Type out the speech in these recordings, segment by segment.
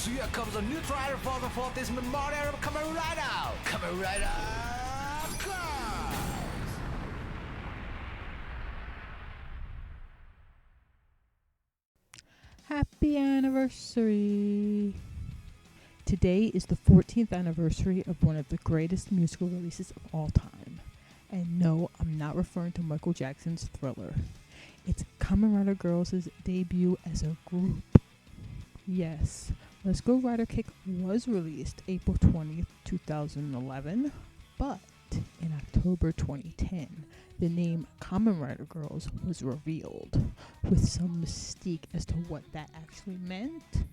So here comes a new trailer for the 40th memorial of Kamen Rider! Kamen Rider Girls! Happy anniversary! Today is the 14th anniversary of one of the greatest musical releases of all time. And no, I'm not referring to Michael Jackson's Thriller. It's Kamen Rider Girls' debut as a group. Yes, Let's Go Rider Kick was released April 20th, 2011, but in October 2010, the name Kamen Rider Girls was revealed, with some mystique as to what that actually meant.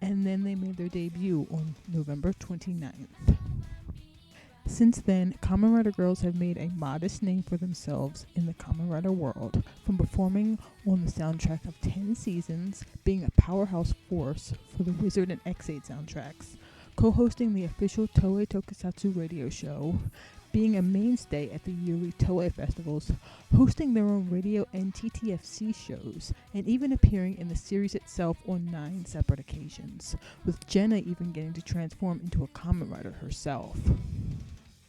And then they made their debut on November 29th. Since then, Kamen Rider Girls have made a modest name for themselves in the Kamen Rider world, from performing on the soundtrack of 10 seasons, being a powerhouse force for the Wizard and X8 soundtracks, co-hosting the official Toei Tokusatsu radio show, being a mainstay at the yearly Toei festivals, hosting their own radio and TTFC shows, and even appearing in the series itself on 9 separate occasions, with Jenna even getting to transform into a Kamen Rider herself.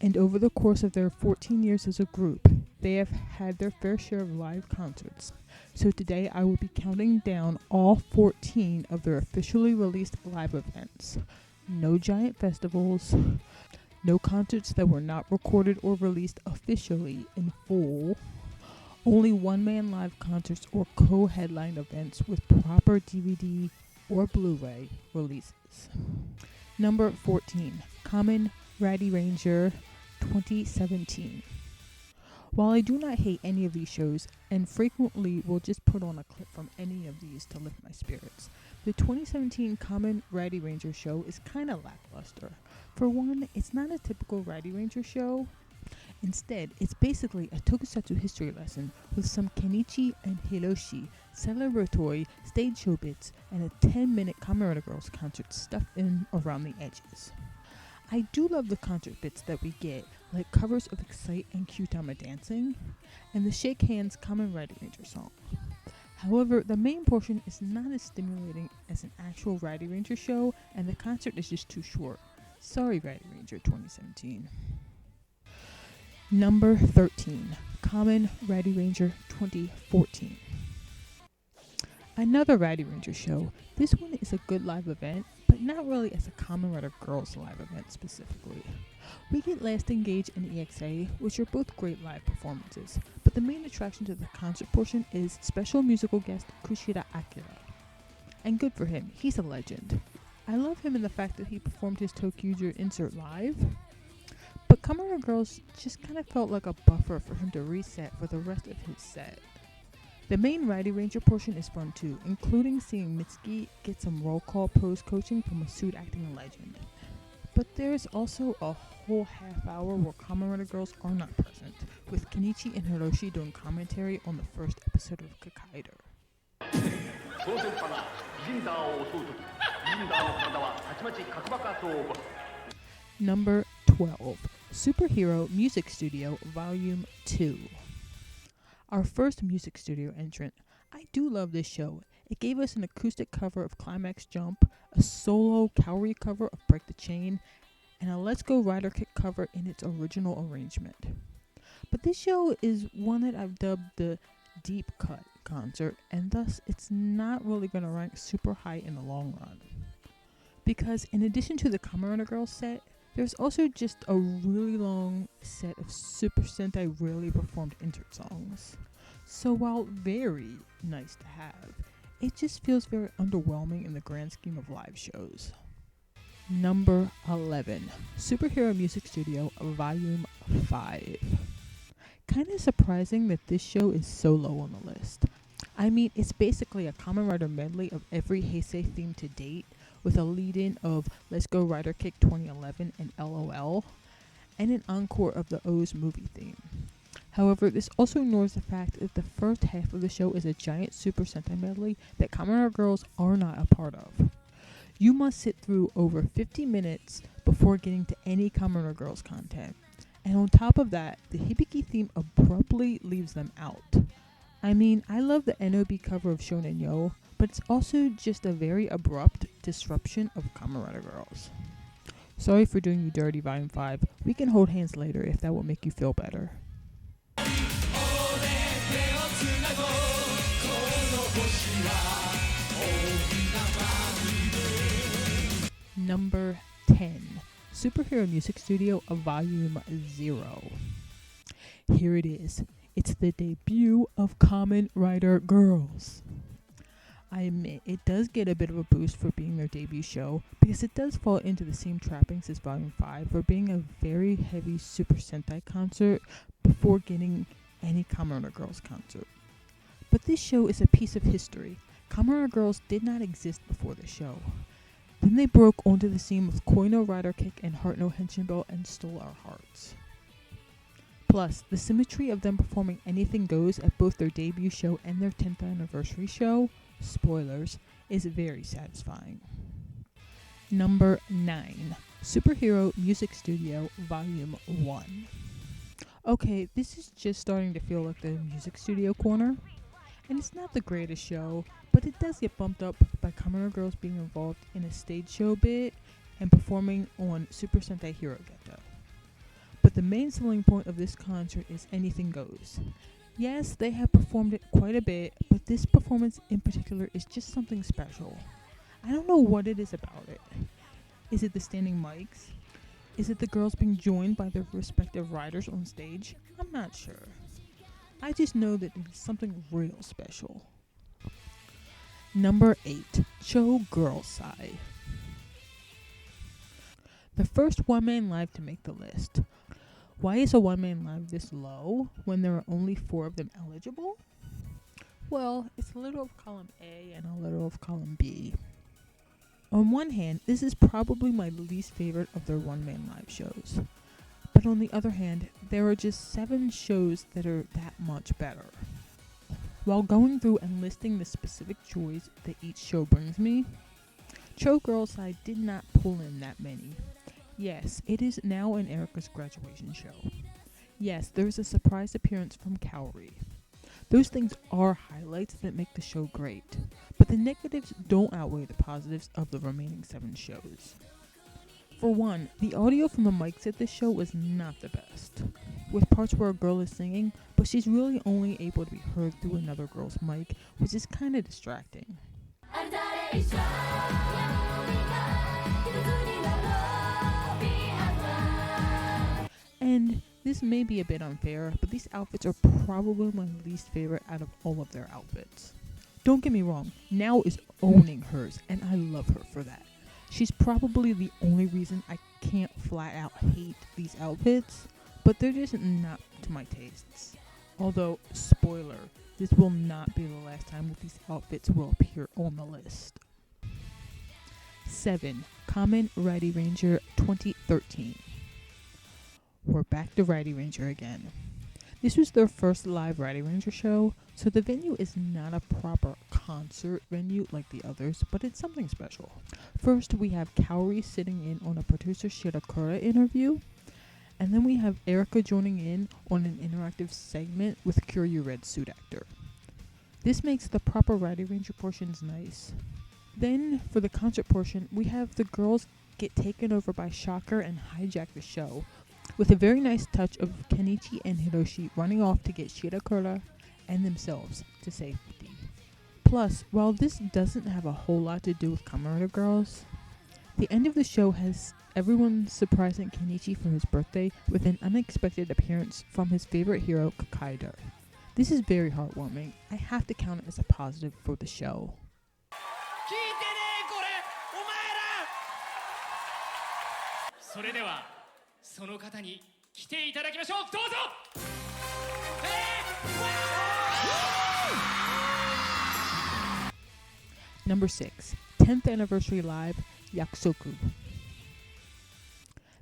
And over the course of their 14 years as a group, they have had their fair share of live concerts. So today I will be counting down all 14 of their officially released live events. No giant festivals, no concerts that were not recorded or released officially in full, only one-man live concerts or co-headline events with proper DVD or Blu-ray releases. Number 14, Kamen Rider Ranger 2017. While I do not hate any of these shows, and frequently will just put on a clip from any of these to lift my spirits, the 2017 Kamen Rider Ranger show is kinda lackluster. For one, it's not a typical Rider Ranger show. Instead, it's basically a tokusatsu history lesson with some Kenichi and Hiroshi celebratory stage show bits and a 10-minute Kamen Rider Girls concert stuffed in around the edges. I do love the concert bits that we get, like covers of Excite and Q-Tama Dancing, and the Shake Hands Kamen Rider Ranger song. However, the main portion is not as stimulating as an actual Rider Ranger show, and the concert is just too short. Sorry, Rider Ranger 2017. Number 13, Kamen Rider Ranger 2014. Another Rider Ranger show. This one is a good live event, but not really as a Kamen Rider Girls live event specifically. We get Last Engage and EXA, which are both great live performances, but the main attraction to the concert portion is special musical guest Kushida Akira. And good for him, he's a legend. I love him in the fact that he performed his Tokyuger insert live, but Kamen Rider Girls just kind of felt like a buffer for him to reset for the rest of his set. The main Rider Ranger portion is fun too, including seeing Mitsuki get some roll call pose coaching from a suit acting legend. But there's also a whole half hour where Kamen Rider Girls are not present, with Kenichi and Hiroshi doing commentary on the first episode of Kakaider. Number 12, Superhero Music Studio Volume 2. Our first music studio entrant. I do love this show. It gave us an acoustic cover of Climax Jump, a solo Kaori cover of Break the Chain, and a Let's Go Rider Kick cover in its original arrangement. But this show is one that I've dubbed the deep cut concert, and thus it's not really going to rank super high in the long run. Because in addition to the Kamen Rider Girls set, there's also just a really long set of Super Sentai rarely performed insert songs. So while very nice to have, it just feels very underwhelming in the grand scheme of live shows. Number 11, Superhero Music Studio Volume 5. Kinda surprising that this show is so low on the list. I mean, it's basically a Kamen Rider medley of every Heisei theme to date, with a lead-in of Let's Go Rider Kick 2011 and LOL, and an encore of the O's movie theme. However, this also ignores the fact that the first half of the show is a giant Super Sentai medley that Kamen Rider Girls are not a part of. You must sit through over 50 minutes before getting to any Kamen Rider Girls content, and on top of that, the Hibiki theme abruptly leaves them out. I mean, I love the NOB cover of Shonen Yo, but it's also just a very abrupt disruption of Kamen Rider Girls. Sorry for doing you dirty, Volume 5. We can hold hands later if that will make you feel better. Number 10. Superhero Music Studio of Volume 0. Here it is. It's the debut of Kamen Rider Girls. I admit, it does get a bit of a boost for being their debut show, because it does fall into the same trappings as Volume 5 for being a very heavy Super Sentai concert before getting any Kamen Rider Girls concert. But this show is a piece of history. Kamen Rider Girls did not exist before the show. Then they broke onto the scene with Koi no Rider Kick and Heart no Henshin Bell and stole our hearts. Plus, the symmetry of them performing Anything Goes at both their debut show and their 10th anniversary show, spoilers, is very satisfying. Number 9. Superhero Music Studio Volume 1. Okay, this is just starting to feel like the music studio corner. And it's not the greatest show, but it does get bumped up by Kamen Rider Girls being involved in a stage show bit and performing on Super Sentai Hero Geto. But the main selling point of this concert is Anything Goes. Yes, they have performed it quite a bit, but this performance in particular is just something special. I don't know what it is about it. Is it the standing mics? Is it the girls being joined by their respective riders on stage? I'm not sure. I just know that it's something real special. Number 8. Cho Girl Side. The first one-man live to make the list. Why is a one-man live this low when there are only 4 of them eligible? Well, it's a little of column A and a little of column B. On one hand, this is probably my least favorite of their one-man live shows. But on the other hand, there are just 7 shows that are that much better. While going through and listing the specific joys that each show brings me, Cho Girl Side did not pull in that many. Yes, it is now in Erica's graduation show. Yes, there's a surprise appearance from Kaori. Those things are highlights that make the show great, but the negatives don't outweigh the positives of the remaining 7 shows. For one, the audio from the mics at this show was not the best, with parts where a girl is singing, but she's really only able to be heard through another girl's mic, which is kind of distracting. And this may be a bit unfair, but these outfits are probably my least favorite out of all of their outfits. Don't get me wrong, Now is owning hers, and I love her for that. She's probably the only reason I can't flat out hate these outfits, but they're just not to my tastes. Although, spoiler, this will not be the last time that these outfits will appear on the list. 7. Kamen Rider Ranger 2013. We're back to Rider Ranger again. This was their first live Rider Ranger show, so the venue is not a proper concert venue like the others, but it's something special. First, we have Kaori sitting in on a producer Shirakura interview, and then we have Erica joining in on an interactive segment with Kyoryu Red Suit Actor. This makes the proper Rider Ranger portions nice. Then, for the concert portion, we have the girls get taken over by Shocker and hijack the show, with a very nice touch of Kenichi and Hiroshi running off to get Shirakura and themselves to safety. Plus, while this doesn't have a whole lot to do with Kamen Rider Girls, the end of the show has everyone surprising Kenichi for his birthday with an unexpected appearance from his favorite hero, Kakaider. This is very heartwarming. I have to count it as a positive for the show. それではその方に来ていただきましょう。どうぞ。Number 6, 10th Anniversary Live, Yakusoku.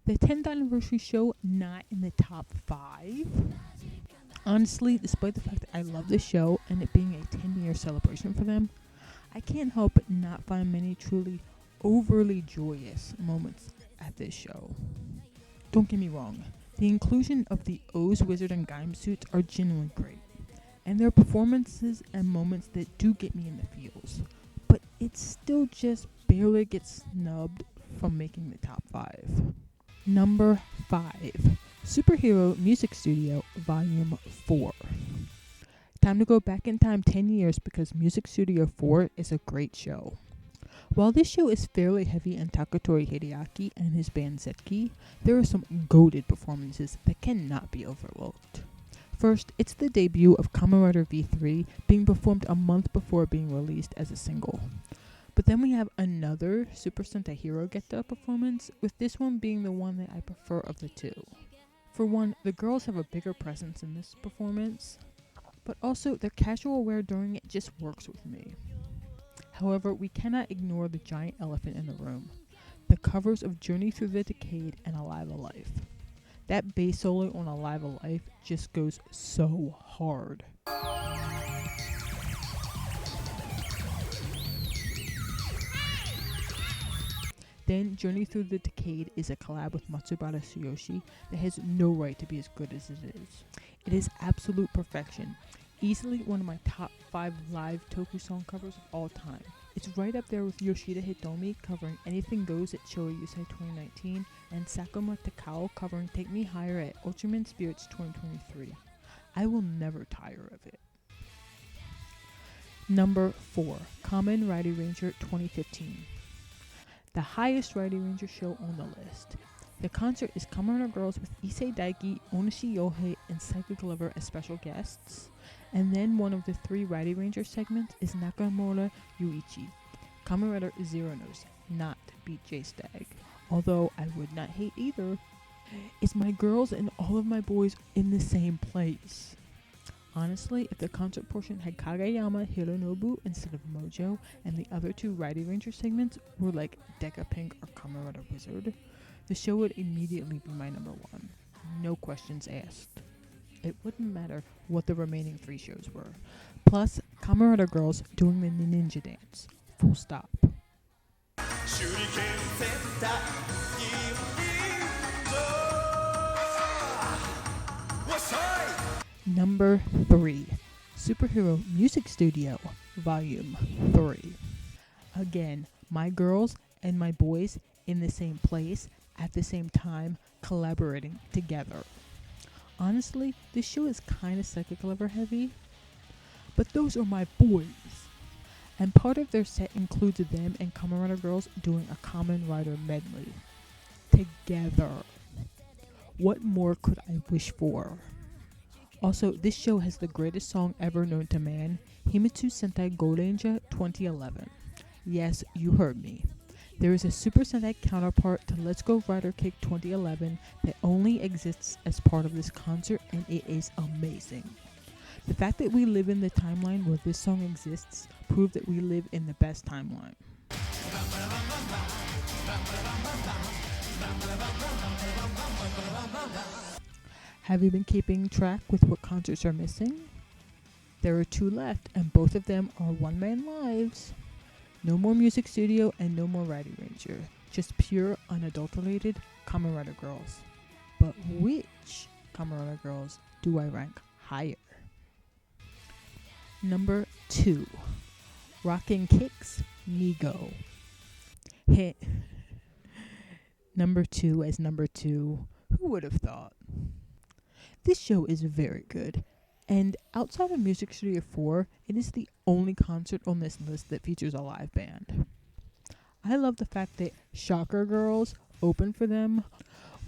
The 10th Anniversary show not in the top 5. Honestly, despite the fact that I love this show and it being a 10-year celebration for them, I can't help but not find many truly overly joyous moments at this show. Don't get me wrong, the inclusion of the O's Wizard and Gaim suits are genuinely great, and there are performances and moments that do get me in the feels. it still just barely gets snubbed from making the top 5. Number 5, Superhero Music Studio Volume 4. Time to go back in time 10 years because Music Studio 4 is a great show. While this show is fairly heavy on Takatori Hideaki and his band Zetki, there are some goated performances that cannot be overlooked. First, it's the debut of Kamen Rider V3 being performed a month before being released as a single. But then we have another Super Sentai Hero Get-Up performance, with this one being the one that I prefer of the two. For one, the girls have a bigger presence in this performance, but also their casual wear during it just works with me. However, we cannot ignore the giant elephant in the room, the covers of Journey Through the Decade and Alive Alive. That bass solo on Alive Alive just goes so hard. Then Journey Through the Decade is a collab with Matsubara Tsuyoshi that has no right to be as good as it is. It is absolute perfection. Easily one of my top 5 live Toku song covers of all time. It's right up there with Yoshida Hitomi covering Anything Goes at Showa Yusei 2019 and Sakuma Takao covering Take Me Higher at Ultraman Spirits 2023. I will never tire of it. Number 4, Kamen Rider Ranger 2015. The highest Rider Ranger show on the list. The concert is Kamen Rider Girls with Issei Daiki, Onishi Yohei, and Psychic Lover as special guests. And then one of the 3 Rider Ranger segments is Nakamura Yuichi. Kamen Rider Zero knows not beat J-Stag, although I would not hate either. It's my girls and all of my boys in the same place. Honestly, if the concert portion had Kageyama Hironobu instead of Mojo, and the other 2 Rider Ranger segments were like Deca Pink or Kamen Rider Wizard, the show would immediately be my number 1. No questions asked. It wouldn't matter what the remaining 3 shows were. Plus, Kamen Rider Girls doing the ninja dance. Full stop. Number 3, Superhero Music Studio, Volume 3. Again, my girls and my boys in the same place, at the same time, collaborating together. Honestly, this show is kind of Psychic Lover heavy, but those are my boys. And part of their set includes them and Kamen Rider Girls doing a Kamen Rider medley. Together. What more could I wish for? Also, this show has the greatest song ever known to man, Himitsu Sentai Goranger 2011. Yes, you heard me. There is a Super Sentai counterpart to Let's Go Rider Kick 2011 that only exists as part of this concert, and it is amazing. The fact that we live in the timeline where this song exists proves that we live in the best timeline. Have you been keeping track with what concerts are missing? There are 2 left, and both of them are one-man lives. No more Music Studio and no more Rider Ranger. Just pure, unadulterated Kamen Rider Girls. But which Kamen Rider Girls do I rank higher? Number 2, Rockin' Kicks, Nigo. Hit. Number 2 as number 2. Who would have thought? This show is very good, and outside of Music Studio 4, it is the only concert on this list that features a live band. I love the fact that Shocker Girls open for them.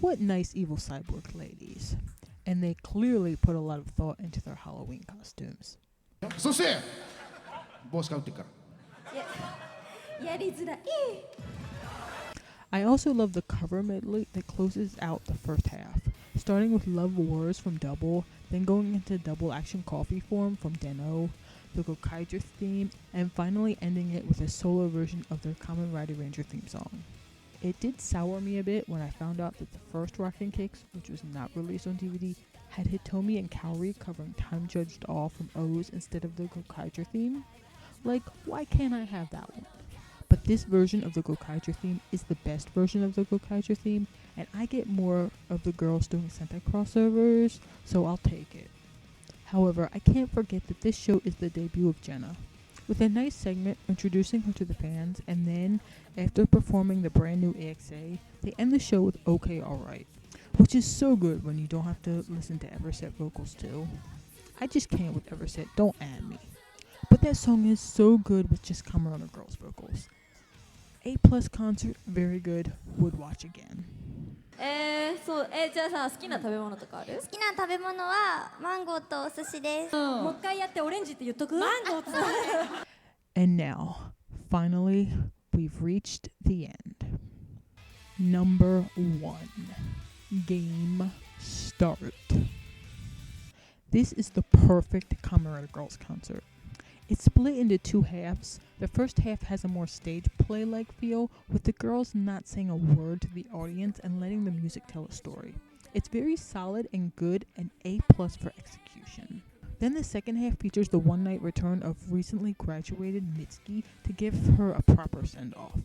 What nice evil cyborg ladies. And they clearly put a lot of thought into their Halloween costumes. そして帽子かぶってっから やりづらい I also love the cover medley that closes out the first half, starting with Love Wars from Double, then going into Double Action Coffee Form from Den-O, the Gokaiger theme, and finally ending it with a solo version of their Kamen Rider Ranger theme song. It did sour me a bit when I found out that the first Rockin' Kicks, which was not released on DVD, had Hitomi and Kaori covering Time Judged All from O's instead of the Gokaiger theme. Like, why can't I have that one? But this version of the Gokaiger theme is the best version of the Gokaiger theme, and I get more of the girls doing Sentai crossovers, so I'll take it. However, I can't forget that this show is the debut of Jenna. with a nice segment introducing her to the fans, and then, after performing the brand new EXA, they end the show with OK Alright, which is so good when you don't have to listen to Everset vocals too. I just can't with Everset, don't add me. But that song is so good with just Kamen Rider Girls vocals. A+ concert, very good, would watch again. じゃあさ、好きな食べ物とかある？好きな食べ物はマンゴーとお寿司です。もう一回やってオレンジって言っとく？マンゴーつって。 And now, finally, we've reached the end. Number 1. Game Start. This is the perfect Kamen Rider Girls concert. It's split into two halves. The first half has a more stage play-like feel, with the girls not saying a word to the audience and letting the music tell a story. It's very solid and good, and A+ for execution. Then the second half features the one-night return of recently graduated Mitsuki to give her a proper send-off.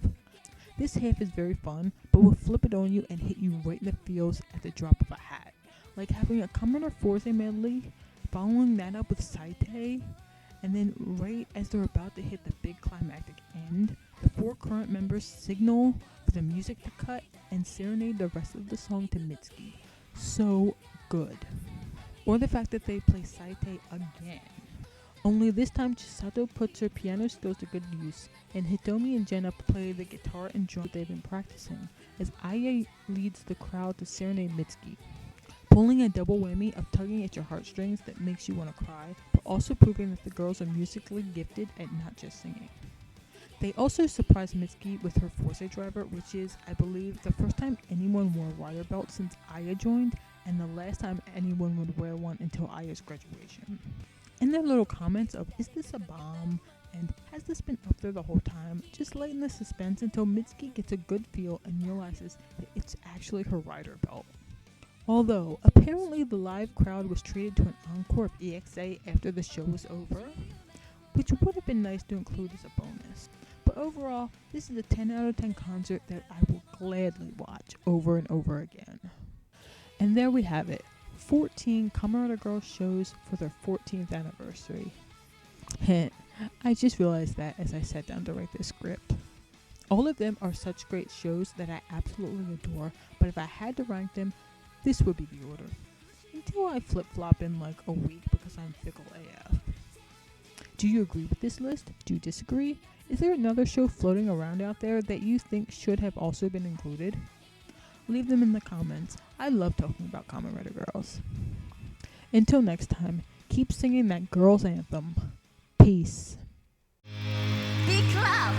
This half is very fun, but will flip it on you and hit you right in the feels at the drop of a hat. Like having a Kamen Rider Force medley, following that up with Saite, and then right as they're about to hit the big climactic end, the 4 current members signal for the music to cut and serenade the rest of the song to Mitsuki. So good. Or the fact that they play Saite again. Only this time Chisato puts her piano skills to good use, and Hitomi and Jenna play the guitar and drum they've been practicing, as Aya leads the crowd to serenade Mitsuki. Pulling a double whammy of tugging at your heartstrings that makes you want to cry, but also proving that the girls are musically gifted at not just singing. They also surprise Mitsuki with her Force driver, which is, I believe, the first time anyone wore a rider belt since Aya joined, and the last time anyone would wear one until Aya's graduation. And their little comments of, is this a bomb? And has this been up there the whole time? Just lighten the suspense until Mitsuki gets a good feel and realizes that it's actually her rider belt. Although, apparently the live crowd was treated to an encore of EXA after the show was over, which would have been nice to include as a bonus. But overall, this is a 10 out of 10 concert that I will gladly watch over and over again. And there we have it, 14 Kamen Rider Girls shows for their 14th anniversary. Hint, I just realized that as I sat down to write this script. All of them are such great shows that I absolutely adore, but if I had to rank them, this would be the order. Until I flip-flop in like a week because I'm fickle AF. Do you agree with this list? Do you disagree? Is there another show floating around out there that you think should have also been included? Leave them in the comments. I love talking about Kamen Rider Girls. Until next time, keep singing that girls' anthem. Peace. Big Club!